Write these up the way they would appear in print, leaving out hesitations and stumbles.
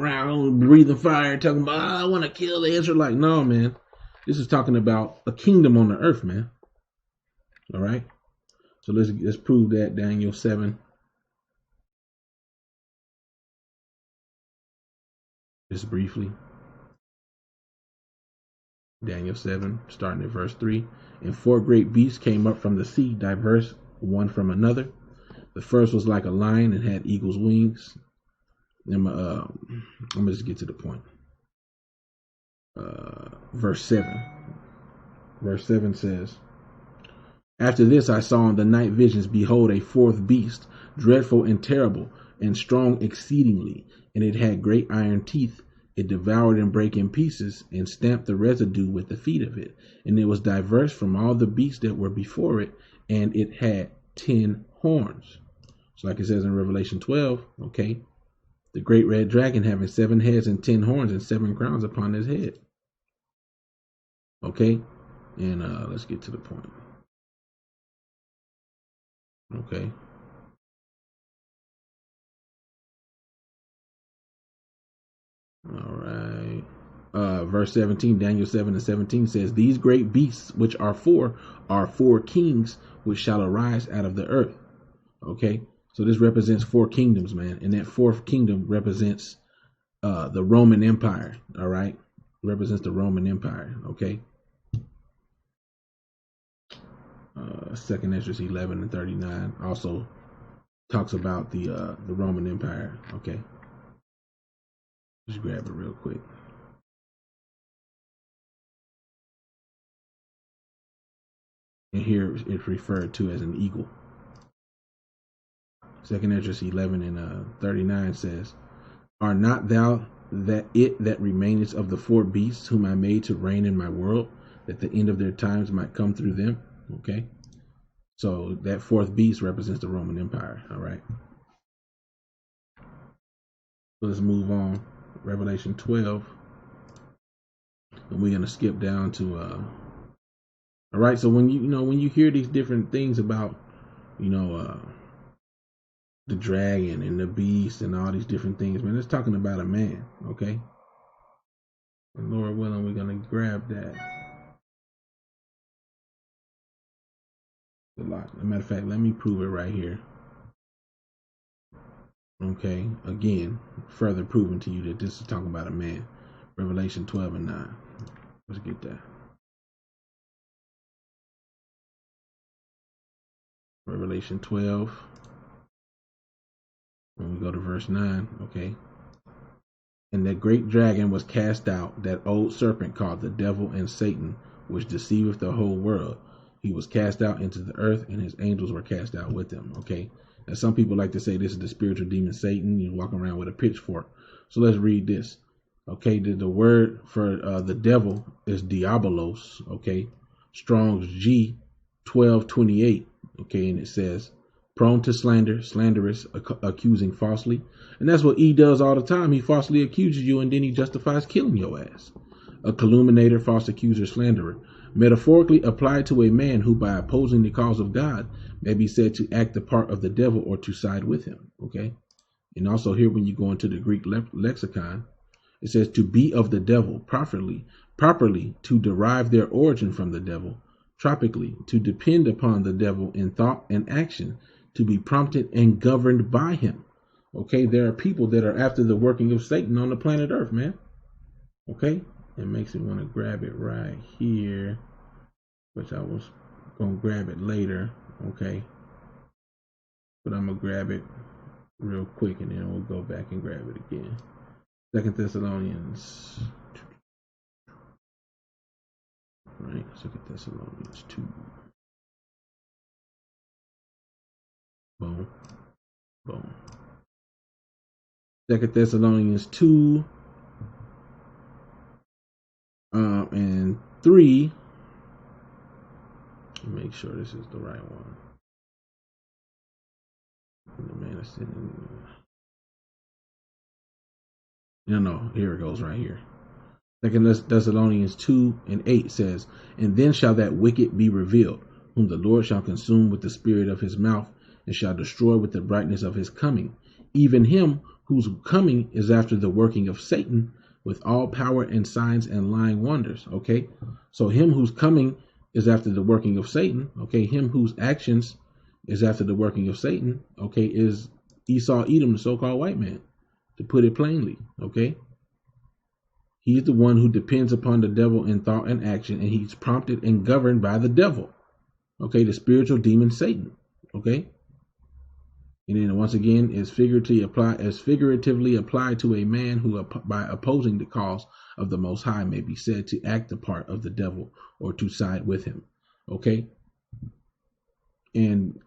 around breathing fire, talking about, I want to kill the Israelite. No, man. This is talking about a kingdom on the earth, man. All right. So let's prove that. Daniel 7. Just briefly. Daniel 7, starting at verse 3. And 4 great beasts came up from the sea, diverse one from another. The first was like a lion and had eagle's wings. I'm gonna just get to the point. Verse 7. Verse 7 says, After this I saw in the night visions, behold, a fourth beast, dreadful and terrible, and strong exceedingly, and it had great iron teeth. It devoured and brake in pieces, and stamped the residue with the feet of it. And it was diverse from all the beasts that were before it, and it had 10 horns. So like it says in Revelation 12, okay, the great red dragon having 7 heads and 10 horns and 7 crowns upon his head. Okay, and let's get to the point. Okay. All right. Verse 17, Daniel 7 and 17 says, These great beasts, which are 4 kings, which shall arise out of the earth. Okay. So this represents 4 kingdoms, man. And that 4th kingdom represents the Roman Empire. All right. Represents the Roman Empire. Okay. 2nd Esdras 11 and 39 also talks about the Roman Empire. Okay. Just grab it real quick. And here it's referred to as an eagle. 2nd Esdras 11 and 39 says, Are not thou that remainest of the 4 beasts whom I made to reign in my world, that the end of their times might come through them? Okay. So that 4th beast represents the Roman Empire. All right. So let's move on. Revelation 12. And we're going to skip down to all right. So when you hear these different things about, the dragon and the beast and all these different things, man, it's talking about a man. Okay. And Lord willing, we're going to grab that. A lot. As a matter of fact, let me prove it right here. Okay, again, further proving to you that this is talking about a man. Revelation 12 and 9. Let's get that. Revelation 12. When we go to verse 9, okay. And that great dragon was cast out, that old serpent called the devil and Satan, which deceiveth the whole world. He was cast out into the earth, and his angels were cast out with him. Okay. Now, some people like to say this is the spiritual demon Satan. You're walking around with a pitchfork. So let's read this. Okay. The word for the devil is diabolos. Okay. Strong's G 1228. Okay. And it says, prone to slander, slanderous, accusing falsely. And that's what he does all the time. He falsely accuses you, and then he justifies killing your ass. A calumniator, false accuser, slanderer. Metaphorically applied to a man who, by opposing the cause of God, may be said to act the part of the devil or to side with him. Okay. And also here, when you go into the Greek lexicon, it says to be of the devil, properly to derive their origin from the devil, tropically to depend upon the devil in thought and action, to be prompted and governed by him. Okay. There are people that are after the working of Satan on the planet Earth, man. Okay. It makes me want to grab it right here, which I was going to grab it later. Okay. But I'm going to grab it real quick, and then we'll go back and grab it again. 2 Thessalonians. Right. 2 Thessalonians 2. Boom. Boom. 2 Thessalonians 2. And 3. Make sure this is the right one. The man is sitting. No, here it goes right here. 2 Thessalonians 2 and 8 says, And then shall that wicked be revealed, whom the Lord shall consume with the spirit of his mouth, and shall destroy with the brightness of his coming, even him whose coming is after the working of Satan with all power and signs and lying wonders. Okay, so him whose coming is after the working of Satan. Okay, him whose actions is after the working of Satan. Okay, is Esau Edom, the so-called white man, to put it plainly. Okay, he's the one who depends upon the devil in thought and action, and he's prompted and governed by the devil. Okay, the spiritual demon Satan. Okay. And then once again, is figuratively applied to a man who, by opposing the cause of the Most High, may be said to act the part of the devil or to side with him. Okay, and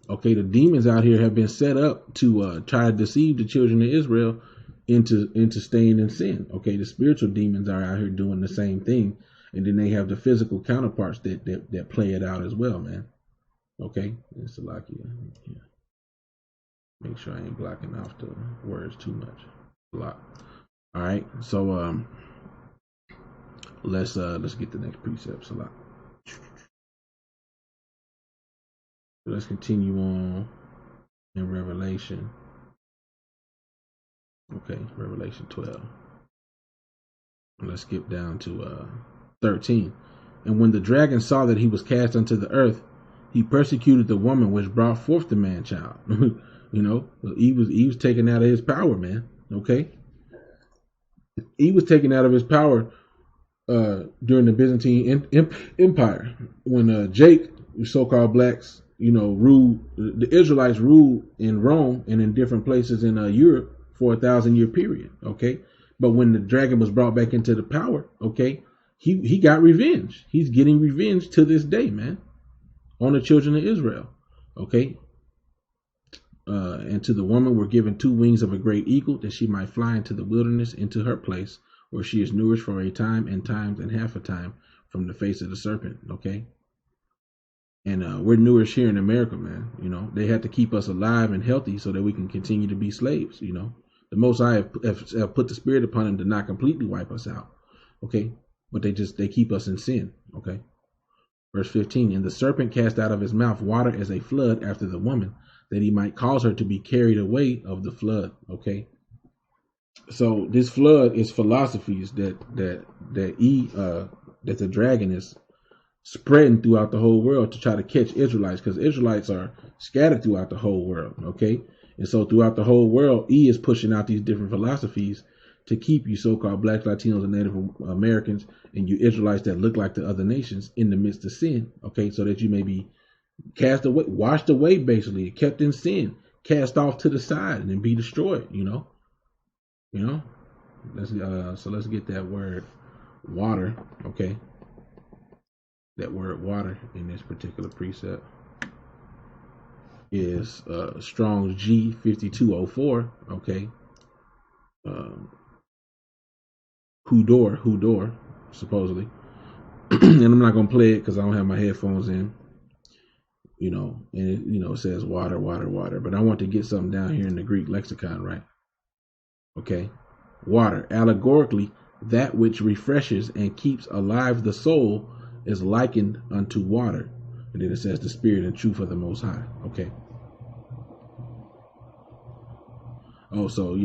okay, the demons out here have been set up to try to deceive the children of Israel into staying in sin. Okay, the spiritual demons are out here doing the same thing, and then they have the physical counterparts that play it out as well, man. Okay, it's a lock here. Yeah. Make sure I ain't blocking off the words too much. Block. All right. So let's get the next precept. Salat. Let's continue on in Revelation. Okay, Revelation 12. Let's skip down to 13. And when the dragon saw that he was cast unto the earth, he persecuted the woman which brought forth the man child. You know, he was taken out of his power, man. Okay, he was taken out of his power during the Byzantine Empire when Jake, the so-called blacks, you know, ruled. The Israelites ruled in Rome and in different places in Europe for 1,000-year period. Okay, but when the dragon was brought back into the power, okay, he got revenge. He's getting revenge to this day, man, on the children of Israel. Okay. And to the woman were given 2 wings of a great eagle, that she might fly into the wilderness, into her place, where she is nourished for a time and times and half a time from the face of the serpent. Okay. And we're nourished here in America, man. You know, they had to keep us alive and healthy so that we can continue to be slaves. You know, the Most High have put the spirit upon them to not completely wipe us out. Okay. But they keep us in sin. Okay. Verse 15, and the serpent cast out of his mouth water as a flood after the woman, that he might cause her to be carried away of the flood. Okay. So this flood is philosophies that the dragon is spreading throughout the whole world to try to catch Israelites, because Israelites are scattered throughout the whole world. Okay. And so throughout the whole world, is pushing out these different philosophies to keep you so-called blacks, Latinos, and Native Americans, and you Israelites that look like the other nations in the midst of sin. Okay. So that you may be cast away, washed away, basically, kept in sin, cast off to the side, and then be destroyed. You know. Let's get that word water. Okay, that word water in this particular precept is Strong's G5204. Okay, Hudor, supposedly, and I'm not gonna play it because I don't have my headphones in. You know, and it says water, water, water. But I want to get something down here in the Greek lexicon, right? Okay. Water, allegorically, that which refreshes and keeps alive the soul, is likened unto water. And then it says the spirit and truth of the Most High. Okay. Also,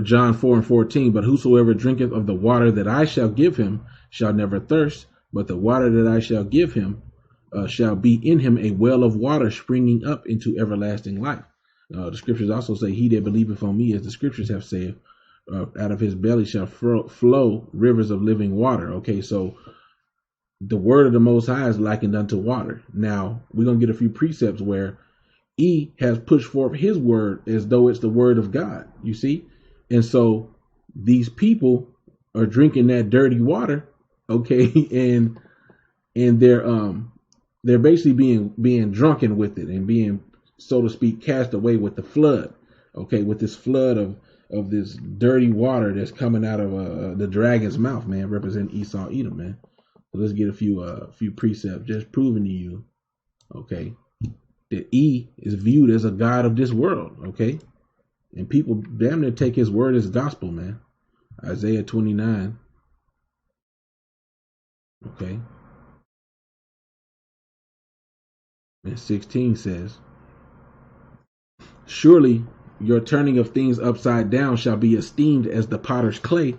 John 4:14, but whosoever drinketh of the water that I shall give him shall never thirst, but the water that I shall give him shall be in him a well of water springing up into everlasting life. The scriptures also say, he that believeth on me, as the scriptures have said, out of his belly shall flow rivers of living water. Okay, so the word of the Most High is likened unto water. Now, we're going to get a few precepts where he has pushed forth his word as though it's the word of God, you see? And so these people are drinking that dirty water, okay, and they're basically being drunken with it and being, so to speak, cast away with the flood. Okay, with this flood of this dirty water that's coming out of the dragon's mouth, man, representing Esau Edom, man. So let's get a few precepts just proving to you, okay, that E is viewed as a god of this world, okay, and people damn near take his word as gospel, man. Isaiah 29, okay. And 16 says, surely Your turning of things upside down shall be esteemed as the potter's clay.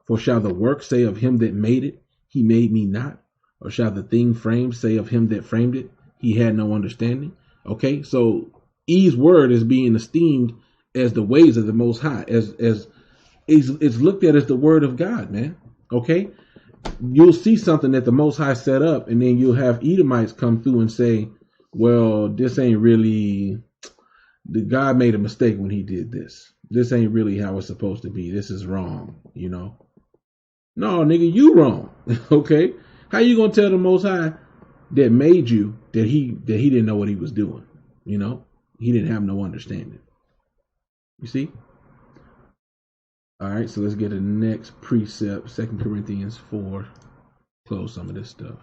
For shall the work say of him that made it, he made me not? Or shall the thing framed say of him that framed it, he had no understanding? Okay, so Eve's word is being esteemed as the ways of the Most High, as it's looked at as the word of God, man. Okay, you'll see something that the Most High set up, and then you'll have Edomites come through and say, well, this ain't really, the God made a mistake when he did this. This ain't really how it's supposed to be. This is wrong, you know. No, nigga, you wrong. Okay? How you gonna tell the Most High that made you that he didn't know what he was doing? You know? He didn't have no understanding. You see? All right, so let's get the next precept, 2 Corinthians 4. Close some of this stuff.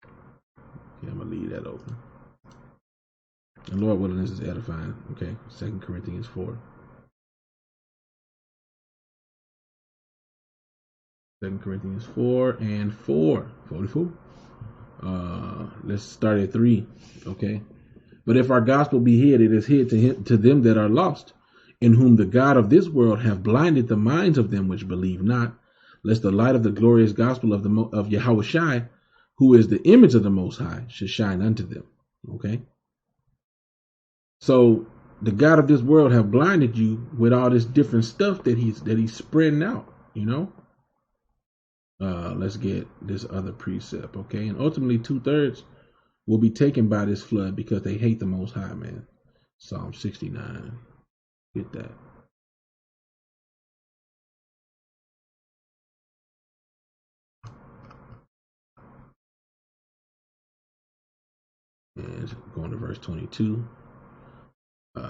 Okay, I'm gonna leave that open. And Lord willing, this is edifying. Okay, 2 Corinthians 4. 2 Corinthians 4 and 4. 44. Let's start at 3. Okay. But if our gospel be hid, it is hid to them that are lost, in whom the God of this world hath blinded the minds of them which believe not, lest the light of the glorious gospel of Yahushua, who is the image of the Most High, should shine unto them. Okay. So the God of this world have blinded you with all this different stuff that he's spreading out, you know. Let's get this other precept, okay? And ultimately 2/3 will be taken by this flood because they hate the Most High, man. Psalm 69. Get that. And going to verse 22.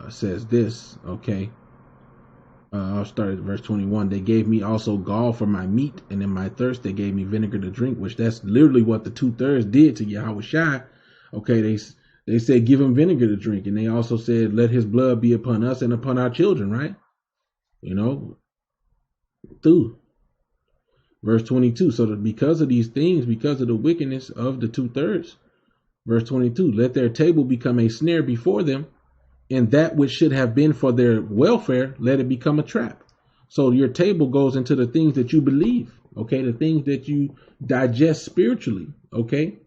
Says this, okay? I'll start at verse 21. They gave me also gall for my meat, and in my thirst they gave me vinegar to drink, which that's literally what the 2/3 did to Yahushua. Okay, they said give him vinegar to drink, and they also said let his blood be upon us and upon our children, right? You know, through verse 22. So that because of these things, because of the wickedness of the 2/3, verse 22, let their table become a snare before them, and that which should have been for their welfare, let it become a trap. So your table goes into the things that you believe, okay, the things that you digest spiritually, okay.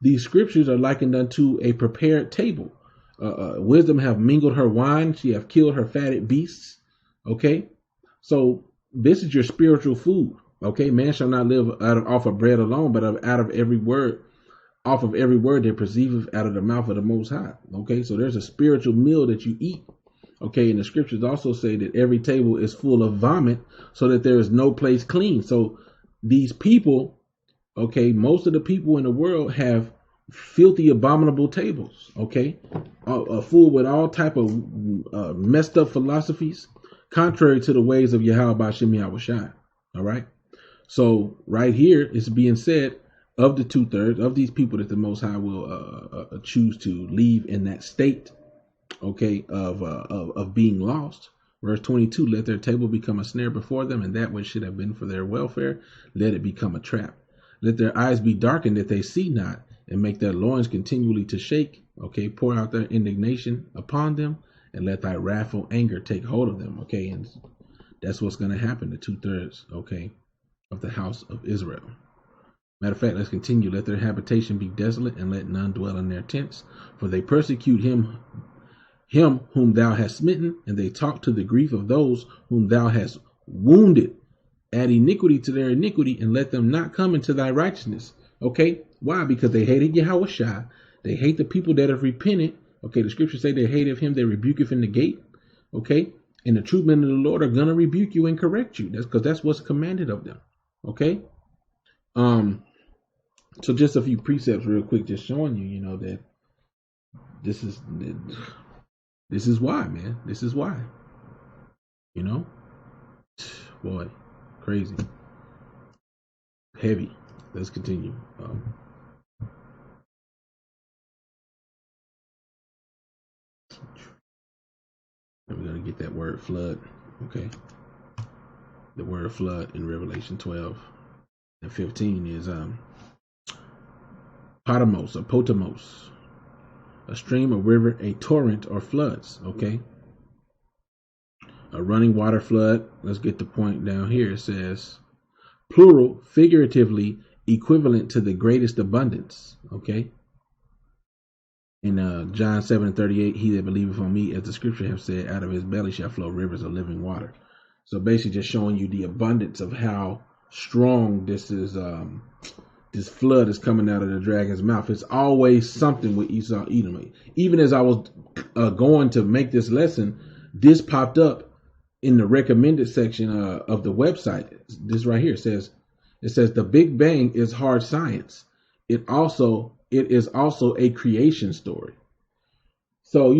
These scriptures are likened unto a prepared table. Wisdom have mingled her wine, she have killed her fatted beasts, okay. So this is your spiritual food, okay. Man shall not live off of bread alone, but out of every word that proceedeth out of the mouth of the Most High. Okay, so there's a spiritual meal that you eat. Okay, and the scriptures also say that every table is full of vomit, so that there is no place clean. So these people, okay, most of the people in the world have filthy, abominable tables. Okay, full with all type of messed up philosophies, contrary to the ways of Yahweh Ba'Shem Yahushua. All right, so right here it's being said, of the 2/3 of these people that the Most High will choose to leave in that state, okay, of being lost. Verse 22, let their table become a snare before them, and that which should have been for their welfare, let it become a trap. Let their eyes be darkened that they see not, and make their loins continually to shake. Okay, pour out their indignation upon them, and let thy wrathful anger take hold of them. Okay, and that's what's going to happen to 2/3, okay, of the house of Israel. Matter of fact, let's continue. Let their habitation be desolate, and let none dwell in their tents. For they persecute him whom thou hast smitten, and they talk to the grief of those whom thou hast wounded. Add iniquity to their iniquity, and let them not come into thy righteousness. Okay? Why? Because they hated Yahushua. They hate the people that have repented. Okay, the scriptures say they hated him that rebuketh in the gate. Okay? And the true men of the Lord are going to rebuke you and correct you. That's because that's what's commanded of them. Okay? So just a few precepts real quick, just showing you, you know, that this is why, man. This is why. You know? Boy, crazy. Heavy. Let's continue. We're going to get that word flood. Okay. The word flood in Revelation 12 and 15 is potamos or potamos, a stream, a river, a torrent, or floods. Okay. A running water flood. Let's get the point down here. It says plural, figuratively equivalent to the greatest abundance. Okay. In John 7:38, he that believeth on me, as the scripture have said, out of his belly shall flow rivers of living water. So basically just showing you the abundance of how strong this is. This flood is coming out of the dragon's mouth. It's always something with Esau Edom. Even as I was going to make this lesson, this popped up in the recommended section of the website. This right here says, the Big Bang is hard science. It is also a creation story. So,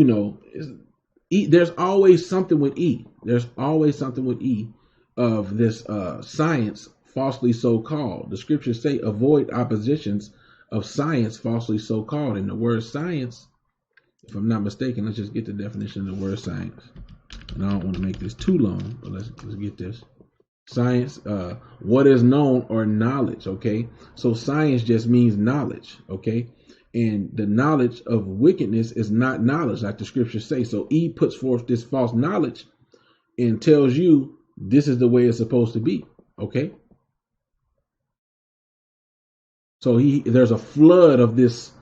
there's always something with E. There's always something with E of this science falsely so called. The scriptures say avoid oppositions of science falsely so called. And the word science, if I'm not mistaken, let's just get the definition of the word science. And I don't want to make this too long, but let's get this. Science, what is known or knowledge, okay? So science just means knowledge, okay? And the knowledge of wickedness is not knowledge, like the scriptures say. So E puts forth this false knowledge and tells you this is the way it's supposed to be, okay? So there's a flood of these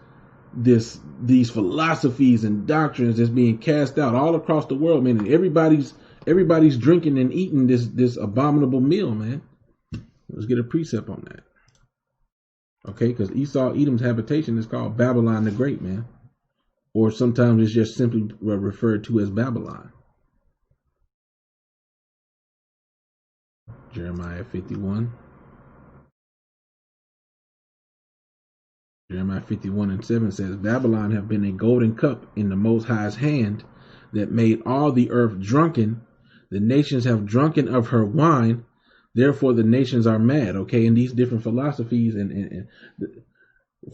philosophies and doctrines that's being cast out all across the world, man. And everybody's drinking and eating this abominable meal, man. Let's get a precept on that. Okay, because Esau Edom's habitation is called Babylon the Great, man. Or sometimes it's just simply referred to as Babylon. Jeremiah 51. Jeremiah 51:7 says, Babylon have been a golden cup in the Most High's hand that made all the earth drunken. The nations have drunken of her wine. Therefore, the nations are mad. Okay, and these different philosophies and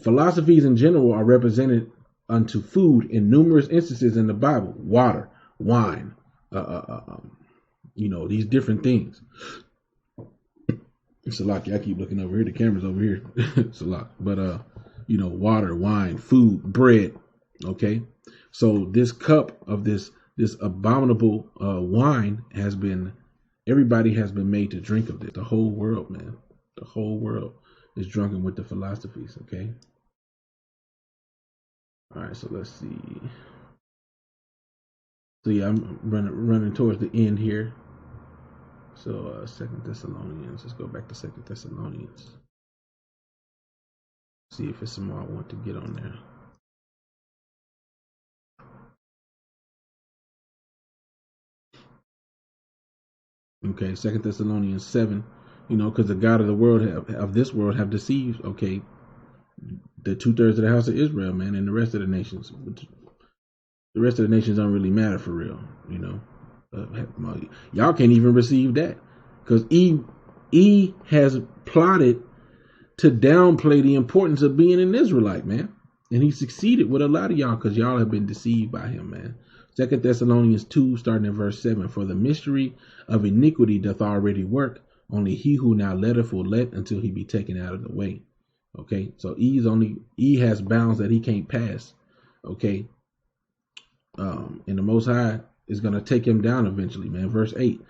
philosophies in general are represented unto food in numerous instances in the Bible. Water, wine, these different things. It's a lot. I keep looking over here. The camera's over here. It's a lot. But, water, wine, food, bread. Okay. So this cup of this abominable wine everybody has been made to drink of this. The whole world, man. The whole world is drunken with the philosophies. Okay. All right. So let's see. So yeah, I'm running towards the end here. So 2 Thessalonians. Let's go back to 2 Thessalonians. See if it's some more I want to get on there. Okay, 2 Thessalonians 7. Because the God of the world of this world have deceived. Okay, the 2/3 of the house of Israel, man, and the rest of the nations. The rest of the nations don't really matter for real. Y'all can't even receive that because E has plotted to downplay the importance of being an Israelite, man. And he succeeded with a lot of y'all because y'all have been deceived by him, man. 2 Thessalonians 2, starting in verse 7. For the mystery of iniquity doth already work. Only he who now letteth will let until he be taken out of the way. Okay, so E has bounds that he can't pass. Okay. And the Most High is going to take him down eventually, man. Verse 8.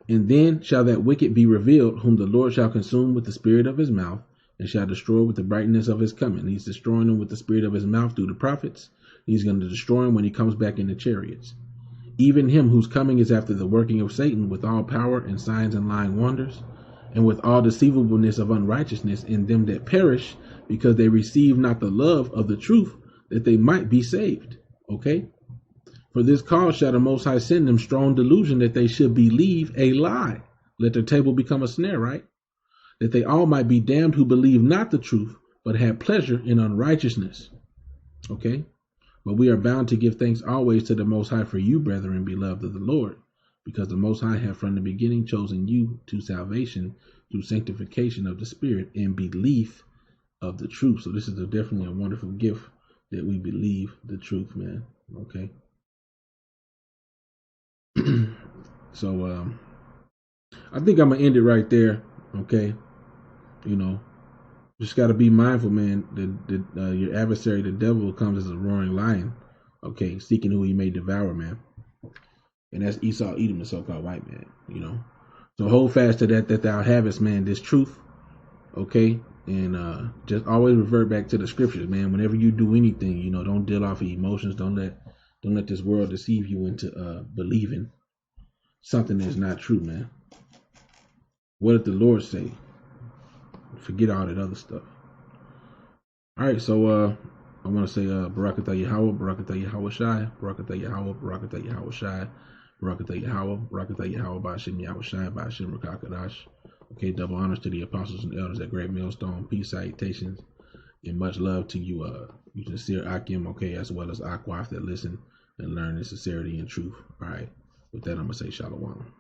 And then shall that wicked be revealed, whom the Lord shall consume with the spirit of his mouth, and shall destroy with the brightness of his coming. He's destroying them with the spirit of his mouth through the prophets. He's going to destroy him when he comes back in the chariots. Even him whose coming is after the working of Satan, with all power and signs and lying wonders, and with all deceivableness of unrighteousness in them that perish, because they receive not the love of the truth, that they might be saved. Okay? For this cause shall the Most High send them strong delusion, that they should believe a lie. Let their table become a snare, right? That they all might be damned who believe not the truth, but have pleasure in unrighteousness. Okay? But we are bound to give thanks always to the Most High for you, brethren, beloved of the Lord, because the Most High have from the beginning chosen you to salvation through sanctification of the Spirit and belief of the truth. So this is definitely a wonderful gift that we believe the truth, man. Okay? So I think I'm going to end it right there. Okay? Just got to be mindful, man, that your adversary, the devil, comes as a roaring lion, okay, seeking who he may devour, man. And that's Esau Edom, the so-called white man, you know. So hold fast to that thou havest, man, this truth, okay? And just always revert back to the scriptures, man. Whenever you do anything, you know, don't deal off of emotions. Don't let this world deceive you into believing something that's not true, man. What did the Lord say? Forget all that other stuff. All right, so I want to say Barakatah Yahweh, Barakatah Yahweh Shai, Barakatah Yahweh, Barakatah Yahweh Shai, Barakatah Yahweh, Barakatah Yahweh, Ba'ashem Yahweh Shai, Ba'ashem Rakakadash. Okay, double honors to the apostles and elders at Great Millstone. Peace, salutations, and much love to you, you sincere Akim, okay, as well as Akwaf that listen and learn in sincerity and truth. All right, with that, I'm going to say Shalom.